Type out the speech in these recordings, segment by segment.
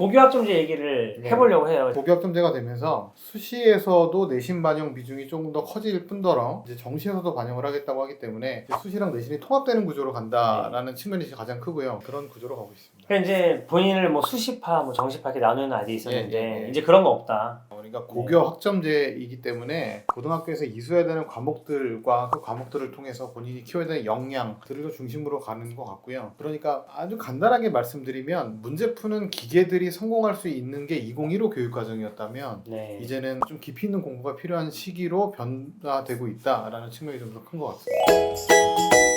고교학점제 얘기를 해보려고 해요. 고교학점제가 되면서 수시에서도 내신 반영 비중이 조금 더 커질 뿐더러 이제 정시에서도 반영을 하겠다고 하기 때문에 이제 수시랑 내신이 통합되는 구조로 간다라는 측면이 가장 크고요. 그런 구조로 가고 있습니다. 그러니까 이제 본인을 뭐 수시파, 뭐 정시파 이렇게 나누는 아이들이 있었는데 예. 이제 그런 거 없다. 그러니까 고교 학점제이기 때문에 고등학교에서 이수해야 되는 과목들과 그 과목들을 통해서 본인이 키워야 되는 역량들을 중심으로 가는 것 같고요. 그러니까 아주 간단하게 말씀드리면 문제 푸는 기계들이 성공할 수 있는 게 2015 교육과정이었다면 네. 이제는 좀 깊이 있는 공부가 필요한 시기로 변화되고 있다라는 측면이 좀 더 큰 것 같습니다.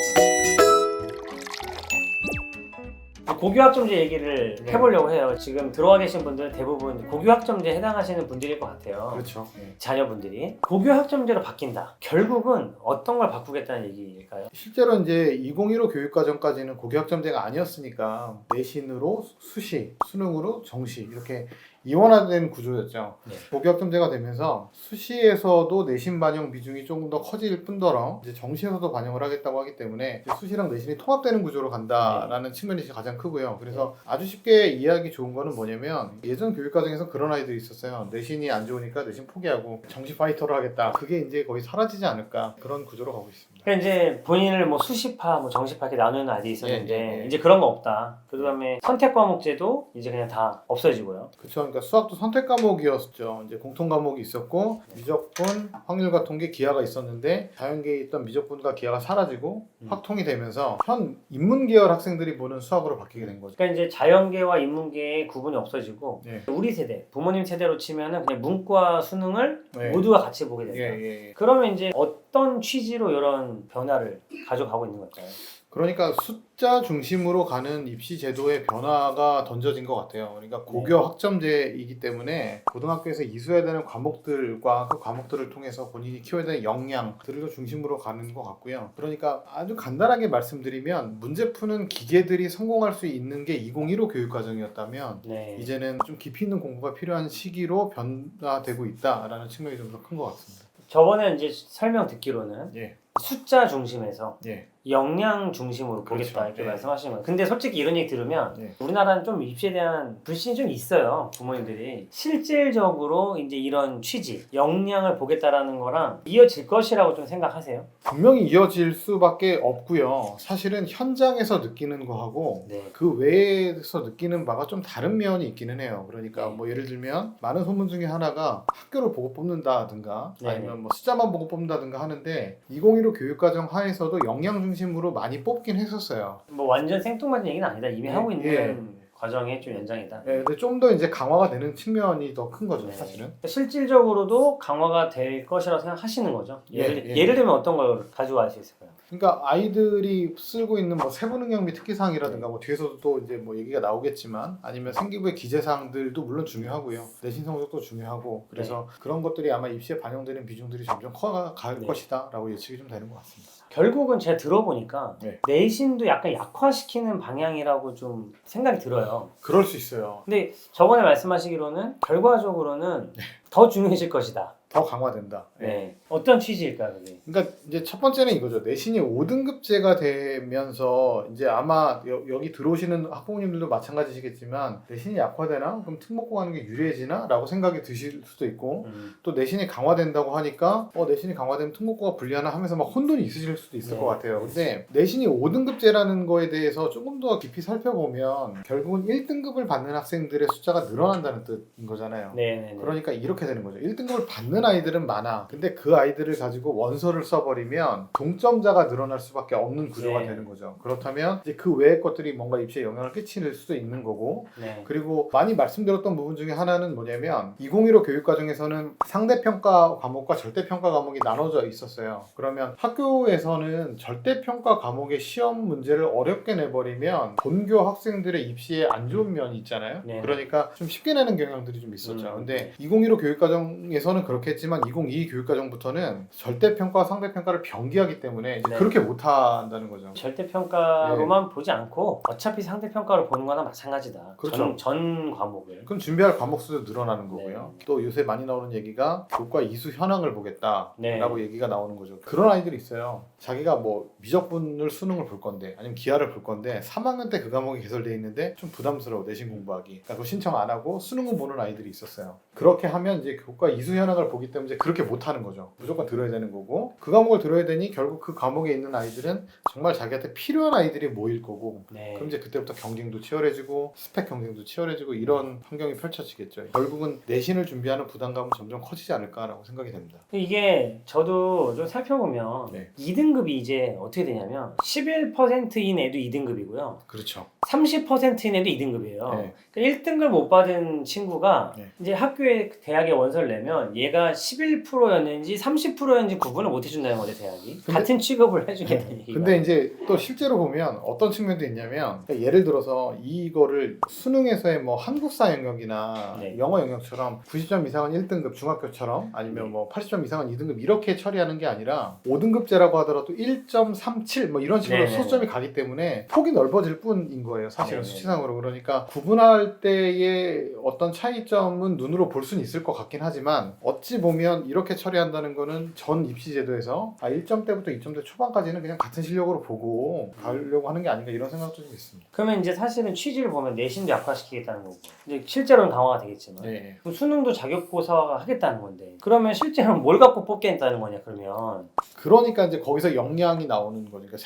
고교학점제 얘기를 해보려고 해요. 지금 들어와 계신 분들은 대부분 고교학점제에 해당하시는 분들일 것 같아요. 그렇죠. 자녀분들이 고교학점제로 바뀐다. 결국은 어떤 걸 바꾸겠다는 얘기일까요? 실제로 이제 2015 교육과정까지는 고교학점제가 아니었으니까 내신으로 수시, 수능으로 정시 이렇게 이원화된 구조였죠. 네. 고교학점제가 되면서 수시에서도 내신 반영 비중이 조금 더 커질 뿐더러 이제 정시에서도 반영을 하겠다고 하기 때문에 이제 수시랑 내신이 통합되는 구조로 간다라는 측면이 가장 크고요. 그래서 아주 쉽게 이해하기 좋은 거는 뭐냐면 예전 교육과정에서 그런 아이들이 있었어요. 내신이 안 좋으니까 내신 포기하고 정시 파이터를 하겠다. 그게 이제 거의 사라지지 않을까 그런 구조로 가고 있습니다. 그러니까 이제 본인을 뭐 수시파, 뭐 정시파 이렇게 나누는 아이들이 있었는데 예. 이제 그런 거 없다. 그다음에 선택 과목제도 이제 그냥 다 없어지고요. 그렇죠. 그러니까 수학도 선택 과목이었죠. 이제 공통 과목이 있었고 미적분, 확률과 통계, 기하가 있었는데 자연계에 있던 미적분과 기하가 사라지고 확통이 되면서 현 인문 계열 학생들이 보는 수학으로 바뀌게 된 거죠. 그러니까 이제 자연계와 인문계의 구분이 없어지고 예. 우리 세대, 부모님 세대로 치면은 그냥 문과 수능을 네. 모두가 같이 보게 된다. 예. 그러면 이제 어떤 취지로 이런 변화를 가져가고 있는 걸까요? 그러니까 숫자 중심으로 가는 입시 제도의 변화가 던져진 것 같아요. 그러니까 고교 학점제이기 때문에 고등학교에서 이수해야 되는 과목들과 그 과목들을 통해서 본인이 키워야 되는 역량들을 중심으로 가는 것 같고요. 그러니까 아주 간단하게 말씀드리면 문제 푸는 기계들이 성공할 수 있는 게 2015 교육과정이었다면 네. 이제는 좀 깊이 있는 공부가 필요한 시기로 변화되고 있다라는 측면이 좀 더 큰 것 같습니다. 저번에 이제 설명 듣기로는 예. 숫자 중심에서 예. 역량 중심으로 보겠다 그렇죠. 이렇게 네. 말씀하시는 거예요. 근데 솔직히 이런 얘기 들으면 네. 우리나라는 좀 입시에 대한 불신이 좀 있어요. 부모님들이 실질적으로 이제 이런 취지, 역량을 보겠다라는 거랑 이어질 것이라고 좀 생각하세요? 분명히 이어질 수밖에 없고요. 사실은 현장에서 느끼는 거하고 네. 그 외에서 느끼는 바가 좀 다른 면이 있기는 해요. 그러니까 네. 뭐 예를 들면 많은 소문 중에 하나가 학교를 보고 뽑는다든가 네. 아니면 뭐 숫자만 보고 뽑는다든가 하는데 2015 교육과정 하에서도 역량 중심으로 많이 뽑긴 했었어요. 뭐 완전 생뚱맞은 얘기는 아니다. 이미 하고 있는 과정의 좀 연장이다. 네, 근데 좀 더 이제 강화가 되는 측면이 더 큰 거죠, 네. 사실은. 실질적으로도 강화가 될 것이라고 생각하시는 거죠. 예를 들면 어떤 걸 가져갈 수 있을까요? 그러니까 아이들이 쓰고 있는 뭐 세부능력 및 특기사항이라든가 뭐 뒤에서도 또 이제 뭐 얘기가 나오겠지만 아니면 생기부의 기재사항들도 물론 중요하고요. 내신 성적도 중요하고 그래서 그런 것들이 아마 입시에 반영되는 비중들이 점점 커갈 것이다라고 예측이 좀 되는 것 같습니다. 결국은 제가 들어보니까 내신도 약간 약화시키는 방향이라고 좀 생각이 들어요. 그럴 수 있어요. 근데 저번에 말씀하시기로는 결과적으로는 더 중요해질 것이다. 더 강화된다. 네. 어떤 취지일까요, 그게? 그러니까 이제 첫 번째는 이거죠. 내신이 5등급제가 되면서 이제 아마 여기 들어오시는 학부모님들도 마찬가지시겠지만 내신이 약화되나? 그럼 특목고 가는 게 유리해지나? 라고 생각이 드실 수도 있고 또 내신이 강화된다고 하니까 내신이 강화되면 특목고가 불리하나 하면서 막 혼돈이 있으실 수도 있을 것 같아요. 근데 내신이 5등급제라는 거에 대해서 조금 더 깊이 살펴보면 결국은 1등급을 받는 학생들의 숫자가 늘어난다는 뜻인 거잖아요. 네. 그러니까 이렇게 되는 거죠. 1등급을 받는 아이들은 많아. 근데 그 아이들을 가지고 원서를 써버리면 동점자가 늘어날 수밖에 없는 구조가 되는 거죠. 그렇다면 이제 그 외의 것들이 뭔가 입시에 영향을 끼칠 수도 있는 거고 그리고 많이 말씀드렸던 부분 중에 하나는 뭐냐면 2015 교육과정에서는 상대평가 과목과 절대평가 과목이 나눠져 있었어요. 그러면 학교에서는 절대평가 과목의 시험 문제를 어렵게 내버리면 본교 학생들의 입시에 안 좋은 면이 있잖아요. 그러니까 좀 쉽게 내는 경향들이 좀 있었죠. 근데 2015 교육과정에서는 그렇게 그렇겠지만 2022 교육과정부터는 절대평가와 상대평가를 병기하기 때문에 이제 네. 그렇게 못한다는 거죠. 절대평가로만 보지 않고 어차피 상대평가로 보는 거나 마찬가지다. 그렇죠. 전 과목을. 그럼 준비할 과목 수도 늘어나는 거고요. 네. 또 요새 많이 나오는 얘기가 교과 이수 현황을 보겠다라고 네. 얘기가 나오는 거죠. 그런 아이들이 있어요. 자기가 뭐 미적분을 수능을 볼 건데 아니면 기하를 볼 건데 3학년 때 그 과목이 개설되어 있는데 좀 부담스러워 내신 공부하기. 그러니까 그거 신청 안 하고 수능은 보는 아이들이 있었어요. 그렇게 하면 이제 교과 이수 현황을 보기 때문에 이제 그렇게 못하는 거죠. 무조건 들어야 되는 거고 그 과목을 들어야 되니 결국 그 과목에 있는 아이들은 정말 자기한테 필요한 아이들이 모일 거고 네. 그럼 이제 그때부터 경쟁도 치열해지고 스펙 경쟁도 치열해지고 이런 환경이 펼쳐지겠죠. 결국은 내신을 준비하는 부담감은 점점 커지지 않을까라고 생각이 됩니다. 이게 저도 좀 살펴보면 네. 2등급이 이제 어떻게 되냐면 11%인 애도 2등급이고요. 그렇죠. 30%인 애도 2등급이에요. 네. 그러니까 1등급 못 받은 친구가 네. 이제 학교에 대학에 원서를 내면 얘가 11%였는지 30%였는지 구분을 못 해준다는 거죠, 대학이. 근데- 같은 취급을 해주겠다는 얘기가. 근데 이제 또 실제로 보면 어떤 측면도 있냐면 그러니까 예를 들어서 이거를 수능에서의 뭐 한국사 영역이나 네. 영어 영역처럼 90점 이상은 1등급 중학교처럼 아니면 네. 뭐 80점 이상은 2등급 이렇게 처리하는 게 아니라 5등급제라고 하더라도 1.37 뭐 이런 식으로 네네. 소수점이 가기 때문에 폭이 넓어질 뿐인 거예요. 사실은 네네. 수치상으로. 그러니까 구분할 때의 어떤 차이점은 눈으로 볼 수는 있을 것 같긴 하지만 어찌 보면 이렇게 처리한다는 거는 전 입시제도에서 1점대부터 2점대 초반까지는 그냥 같은 실력으로 보고 가려고 하는 게 아닌가 이런 생각도 좀 있습니다. 그러면 이제 사실은 취지를 보면 내신도 약화시키겠다는 거고 이제 실제로는 강화가 되겠지만 네. 그럼 수능도 자격고사 하겠다는 건데 그러면 실제로는 뭘 갖고 뽑겠다는 거냐 그러면 그러니까 이제 거기서 역량이 나오는 거니까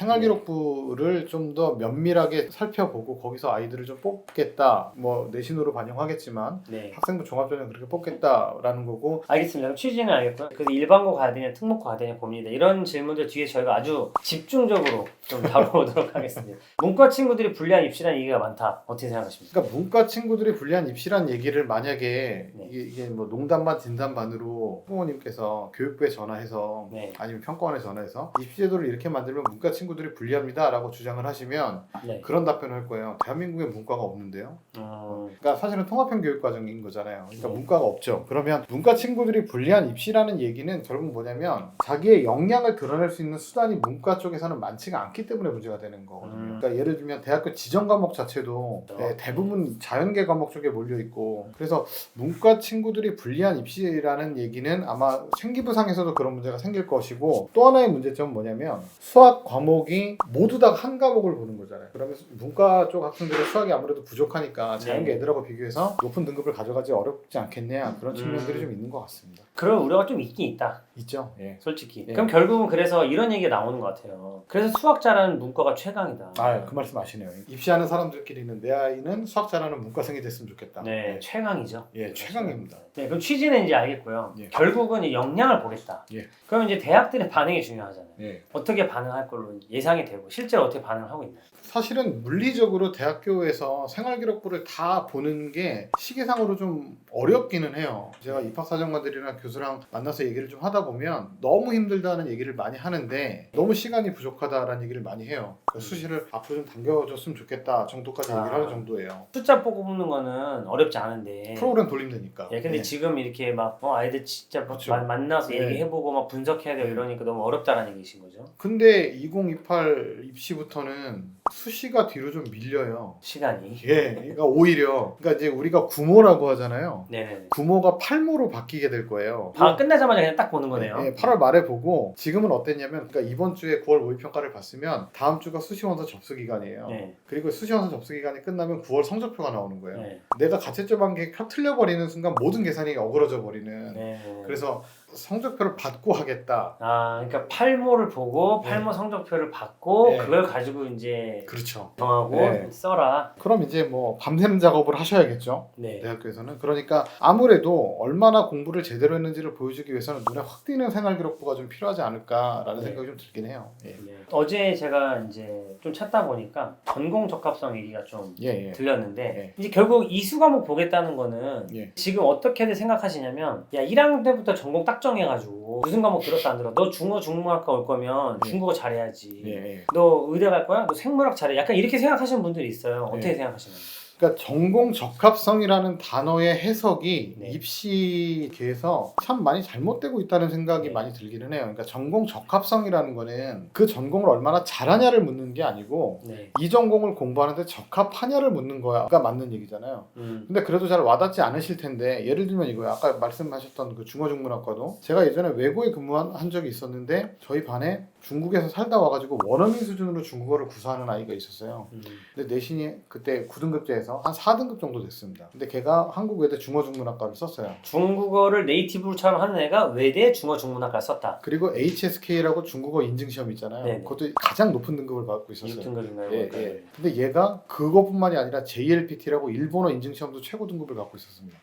생활기록부를 좀 더 면밀하게 살펴보고 거기서 아이들을 좀 뽑겠다. 뭐 내신으로 반영하겠지만 네. 학생부 종합전형 그렇게 뽑겠다라는 거고 알겠습니다. 그럼 취지는 알겠고요. 그래서 일반고 가야 되냐 특목고 가야 되냐 고민이다. 이런 질문들 뒤에 저희가 아주 집중적으로 좀 다뤄보도록 하겠습니다. 문과 친구들이 불리한 입시라는 얘기가 많다. 어떻게 생각하십니까? 그러니까 문과 친구들이 불리한 입시란 얘기를 만약에 네. 이게 뭐 농담반 진담반으로 부모님께서 교육부에 전화해서 네. 아니면 평가원에 전화해서 입시제도를 이렇게 만들면 문과 친구들이 불리합니다라고 주장을 하시면 네. 그런 답변을 할 거예요. 대한민국에 문과가 없는데요. 음, 그러니까 사실은 통합형 교육과정인 거잖아요. 그러니까 네. 문과가 없죠. 그러면 문과 친구들이 불리한 입시라는 얘기는 결국 뭐냐면 자기의 역량을 드러낼 수 있는 수단이 문과 쪽에서는 많지가 않기 때문에 문제가 되는 거거든요. 그러니까 예를 들면 대학교 지정 과목 자체도 대부분 자연계 과목 쪽에 몰려 있고 그래서 문과 친구들이 불리한 입시라는 얘기는 아마 생기부상에서도 그런 문제가 생길 것이고 또 하나의 문제점은 뭐냐면 수학 과목이 모두 다 한 과목을 보는 거잖아요. 그러면 문과 쪽 학생들은 수학이 아무래도 부족하니까 자연계 네. 애들하고 비교해서 높은 등급을 가져가지 어렵지 않겠냐 그런 측면들이 좀 있는 것 같습니다. 그런 우려가 좀 있긴 있다. 있죠. 예. 솔직히. 예. 그럼 결국은 그래서 이런 얘기가 나오는 것 같아요. 그래서 수학 잘하는 문과가 최강이다. 그 말씀 아시네요. 입시하는 사람들끼리는 내 아이는 수학 잘하는 문과생이 됐으면 좋겠다. 네, 최강이죠. 예, 최강입니다. 네, 그럼 취지는 이제 알겠고요. 예. 결국은 이 역량을 보겠다. 예. 그럼 이제 대학들의 반응이 중요하잖아요. 예. 어떻게 반응할 걸로 예상이 되고 실제로 어떻게 반응을 하고 있나요? 사실은 물리적으로 대학교에서 생활기록부를 다 보는 게 시계상으로 좀 어렵기는 해요. 제가 입학사정관들이나 교수랑 만나서 얘기를 좀 하다 보면 너무 힘들다는 얘기를 많이 하는데 너무 시간이 부족하다라는 얘기를 많이 해요. 그 수시를 앞으로 좀 당겨줬으면 좋겠다 정도까지 얘기를 하는 정도예요. 숫자 뽑는 거는 어렵지 않은데 프로그램 돌리면 되니까. 예, 근데 예. 지금 이렇게 막 아이들 진짜 막 그렇죠. 만나서 예. 얘기해보고 막 분석해야 되고 예. 이러니까 너무 어렵다라는 얘기신 거죠? 근데 2028 입시부터는 수시가 뒤로 좀 밀려요. 시간이. 예, 그러니까 오히려 그러니까 이제 우리가 구모라고 하잖아요. 네네. 구모가 팔모로 바뀌게 될 거예요. 방학 끝나자마자 그냥 딱 보는 거네요. 예, 8월 말에 보고 지금은 어땠냐면 그러니까 이번 주에 9월 모의평가를 봤으면 다음 주가 수시원서 접수 기간이에요. 네. 그리고 수시원서 접수 기간이 끝나면 9월 성적표가 나오는 거예요. 네. 내가 가채점 한 개 틀려버리는 순간 모든 계산이 어그러져 버리는. 네. 그래서 성적표를 받고 하겠다. 그러니까 팔모를 보고 네. 팔모 성적표를 받고 네. 그걸 가지고 이제 그렇죠. 정하고 네. 써라. 그럼 이제 뭐 밤새는 작업을 하셔야겠죠. 네. 대학교에서는. 그러니까 아무래도 얼마나 공부를 제대로 했는지를 보여주기 위해서는 눈에 확 띄는 생활기록부가 좀 필요하지 않을까라는 네. 생각이 좀 들긴 해요. 예. 네. 어제 제가 이제 좀 찾다 보니까 전공 적합성 얘기가 좀 예, 예. 들렸는데 예. 이제 결국 이수 과목 보겠다는 거는 예. 지금 어떻게들 생각하시냐면 야 1학년 때부터 전공 딱 정해가지고 무슨 과목 들었어 안 들어 너 중어 중문학과 올 거면 예. 중국어 잘해야지 예, 예. 너 의대 갈 거야? 너 생물학 잘해 약간 이렇게 생각하시는 분들이 있어요. 어떻게 예. 생각하시나요? 그러니까 전공 적합성이라는 단어의 해석이 네. 입시계에서 참 많이 잘못되고 있다는 생각이 네. 많이 들기는 해요. 그러니까 전공 적합성이라는 거는 그 전공을 얼마나 잘하냐를 묻는 게 아니고 네. 이 전공을 공부하는데 적합하냐를 묻는 거야가 맞는 얘기잖아요. 근데 그래도 잘 와닿지 않으실 텐데 예를 들면 이거예요. 아까 말씀하셨던 그 중어중문학과도 제가 예전에 외고에 근무한 적이 있었는데 저희 반에 중국에서 살다 와가지고 원어민 수준으로 중국어를 구사하는 아이가 있었어요. 근데 내신이 그때 9등급제에서 한 4등급 정도 됐습니다. 근데 걔가 한국 외대 중어중문학과를 썼어요. 중국어를 네이티브처럼 하는 애가 외대 중어중문학과를 썼다. 그리고 HSK라고 중국어 인증시험 있잖아요. 네네. 그것도 가장 높은 등급을 받고 있었어요. 6등급인가요? 예. 근데 얘가 그것뿐만이 아니라 JLPT라고 일본어 인증시험도 최고 등급을 갖고 있었습니다.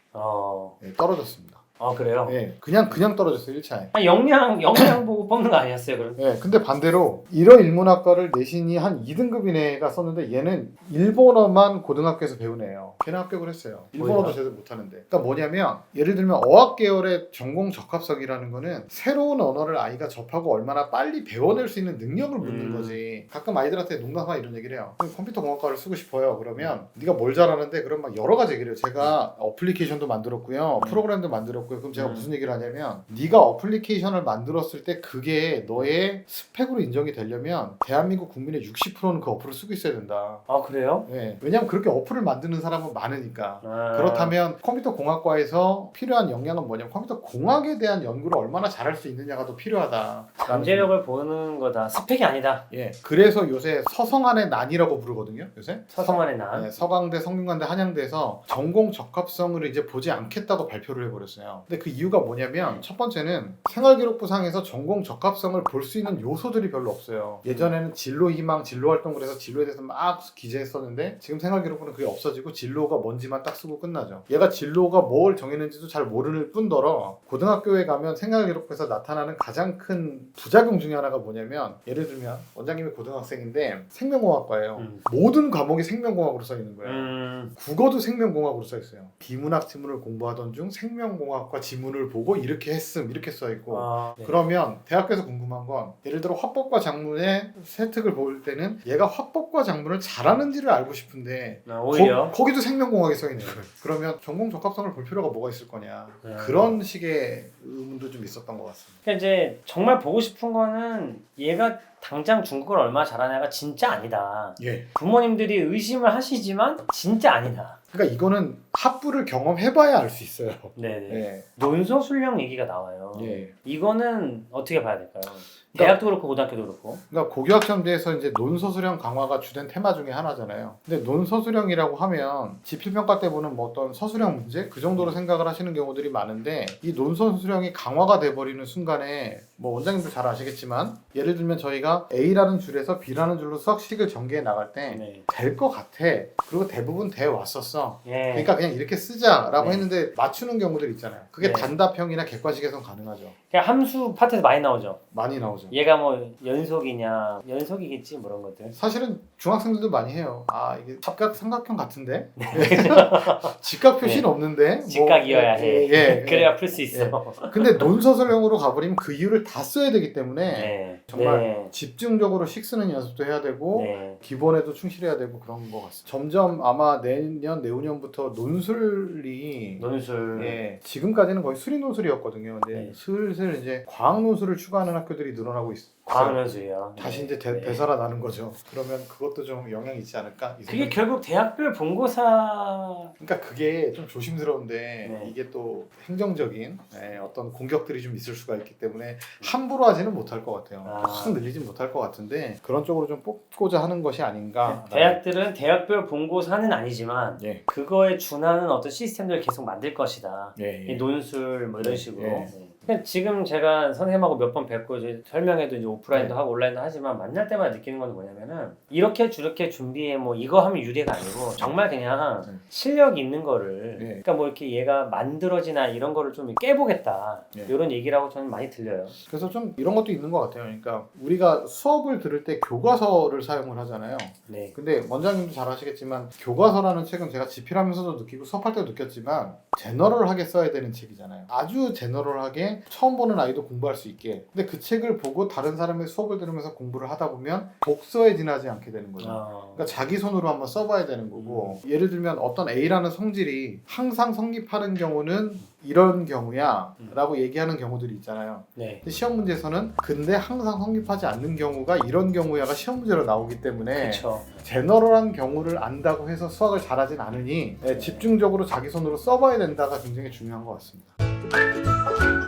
예, 떨어졌습니다. 그래요? 예, 그냥 떨어졌어요 1차에. 역량 보고 뽑는 거 아니었어요, 그럼? 예, 근데 반대로 이런 일문학과를 내신이 한 2등급인 애가 썼는데 얘는 일본어만 고등학교에서 배운 애예요. 걔는 합격을 했어요. 일본어도 뭐예요? 제대로 못하는데. 그러니까 뭐냐면 예를 들면 어학 계열의 전공 적합성이라는 거는 새로운 언어를 아이가 접하고 얼마나 빨리 배워낼 수 있는 능력을 묻는 거지. 가끔 아이들한테 농담삼아 이런 얘기를 해요. 컴퓨터 공학과를 쓰고 싶어요. 그러면 네가 뭘 잘하는데? 그럼 막 여러 가지 얘기를 해요. 제가 어플리케이션도 만들었고요. 프로그램도 만들었고요. 그럼 제가 무슨 얘기를 하냐면 네가 어플리케이션을 만들었을 때 그게 너의 스펙으로 인정이 되려면 대한민국 국민의 60%는 그 어플을 쓰고 있어야 된다. 그래요? 예. 왜냐면 그렇게 어플을 만드는 사람은 많으니까. 아. 그렇다면 컴퓨터 공학과에서 필요한 역량은 뭐냐면 컴퓨터 공학에 대한 연구를 얼마나 잘할 수 있느냐가 더 필요하다. 잠재력을 보는 거다. 스펙이 아니다. 예. 그래서 요새 서성안의 난이라고 부르거든요. 요새. 서성안의 난. 네, 서강대, 성균관대, 한양대에서 전공 적합성을 이제 보지 않겠다고 발표를 해버렸어요. 근데 그 이유가 뭐냐면 첫 번째는 생활기록부상에서 전공 적합성을 볼 수 있는 요소들이 별로 없어요. 예전에는 진로 희망, 진로 활동을 해서 진로에 대해서 막 기재했었는데 지금 생활기록부는 그게 없어지고 진로가 뭔지만 딱 쓰고 끝나죠. 얘가 진로가 뭘 정했는지도 잘 모르는 뿐더러 고등학교에 가면 생활기록부에서 나타나는 가장 큰 부작용 중에 하나가 뭐냐면 예를 들면 원장님이 고등학생인데 생명공학과예요. 모든 과목이 생명공학으로 써 있는 거예요. 국어도 생명공학으로 써 있어요. 비문학 지문을 공부하던 중 생명공학과 지문을 보고 이렇게 했음 이렇게 써 있고 네. 그러면 대학교에서 궁금한 건 예를 들어 화법과 작문의 세특을 볼 때는 얘가 화법과 작문을 잘하는지를 알고 싶은데 오히려 거기도 생명공학에 써 있는 거예요. 그러면 전공 적합성을 볼 필요가 뭐가 있을 거냐 그런 식의 의문도 좀 있었던 것 같습니다. 그러니까 이제 정말 보고 싶은 거는 얘가 당장 중국어를 얼마나 잘하냐가 진짜 아니다. 예. 부모님들이 의심을 하시지만 진짜 아니다. 그러니까 이거는 합부를 경험해봐야 알 수 있어요. 네네. 예. 논서술령 얘기가 나와요. 예. 이거는 어떻게 봐야 될까요? 대학도 그렇고 고등학교도 그렇고. 그러니까 고교학점제에서 이제 논서수령 강화가 주된 테마 중에 하나잖아요. 근데 논서수령이라고 하면 지필평가 때 보는 뭐 어떤 서술형 문제 그 정도로 생각을 하시는 경우들이 많은데 이 논서수령이 강화가 돼버리는 순간에 뭐 원장님도 잘 아시겠지만 예를 들면 저희가 A라는 줄에서 B라는 줄로 수학식을 전개해 나갈 때 될 것 같아. 그리고 대부분 돼 왔었어. 예. 그러니까 그냥 이렇게 쓰자라고 네. 했는데 맞추는 경우들 있잖아요. 그게 네. 단답형이나 객관식에서는 가능하죠. 그냥 함수 파트에서 많이 나오죠. 많이 나오죠. 얘가 뭐 연속이겠지 뭐 그런 것들. 사실은 중학생들도 많이 해요. 아 이게 삼각형 같은데 네. 직각 표시는 없는데 직각이어야 해. 예. 그래야 풀 수 있어. 근데 논서술형으로 가버리면 그 이유를 다 써야 되기 때문에 네. 정말 네. 집중적으로 식 쓰는 연습도 해야 되고 네. 기본에도 충실해야 되고 그런 것 같습니다. 점점 아마 내년 내후년부터 논술이 논술. 예, 지금까지는 거의 수리 논술이었거든요. 근데 네. 슬슬 이제 과학 논술을 추가하는 학교들이 늘어나고 있어요. 과학논술이요. 다시 이제 네. 되살아나는 거죠. 그러면 그것도 좀 영향이 있지 않을까? 이 그게 생각이 결국 대학별 본고사. 그러니까 그게 좀 조심스러운데 네. 이게 또 행정적인 어떤 공격들이 좀 있을 수가 있기 때문에 함부로 하지는 못할 것 같아요. 확 늘리진 못할 것 같은데 그런 쪽으로 좀 뽑고자 하는 것이 아닌가. 대학들은 대학별 본고사는 아니지만 예. 그거에 준하는 어떤 시스템들을 계속 만들 것이다. 예, 예. 이 논술 뭐 이런 식으로. 예. 그러니까 지금 제가 선생님하고 몇 번 뵙고 이제 설명회도 이제 오프라인도 네. 하고 온라인도 하지만 만날 때마다 느끼는 건 뭐냐면은 이렇게 저렇게 준비해 뭐 이거 하면 유리가 아니고 정말 그냥 네. 실력 있는 거를 네. 그러니까 뭐 이렇게 얘가 만들어지나 이런 거를 좀 깨보겠다 네. 이런 얘기라고 저는 많이 들려요. 그래서 좀 이런 것도 있는 것 같아요. 그러니까 우리가 수업을 들을 때 교과서를 사용을 하잖아요. 네. 근데 원장님도 잘 아시겠지만 교과서라는 책은 제가 집필하면서도 느끼고 수업할 때도 느꼈지만 제너럴하게 써야 되는 책이잖아요. 아주 제너럴하게 때문에 처음 보는 아이도 공부할 수 있게. 근데 그 책을 보고 다른 사람의 수업을 들으면서 공부를 하다 보면 독서에 지나지 않게 되는 거죠. 그러니까 자기 손으로 한번 써봐야 되는 거고, 예를 들면 어떤 A라는 성질이 항상 성립하는 경우는 이런 경우야 라고 얘기하는 경우들이 있잖아요. 네. 근데 시험 문제에서는 근데 항상 성립하지 않는 경우가 이런 경우야가 시험 문제로 나오기 때문에 그렇죠. 제너럴한 경우를 안다고 해서 수학을 잘하진 않으니 집중적으로 자기 손으로 써봐야 된다가 굉장히 중요한 것 같습니다.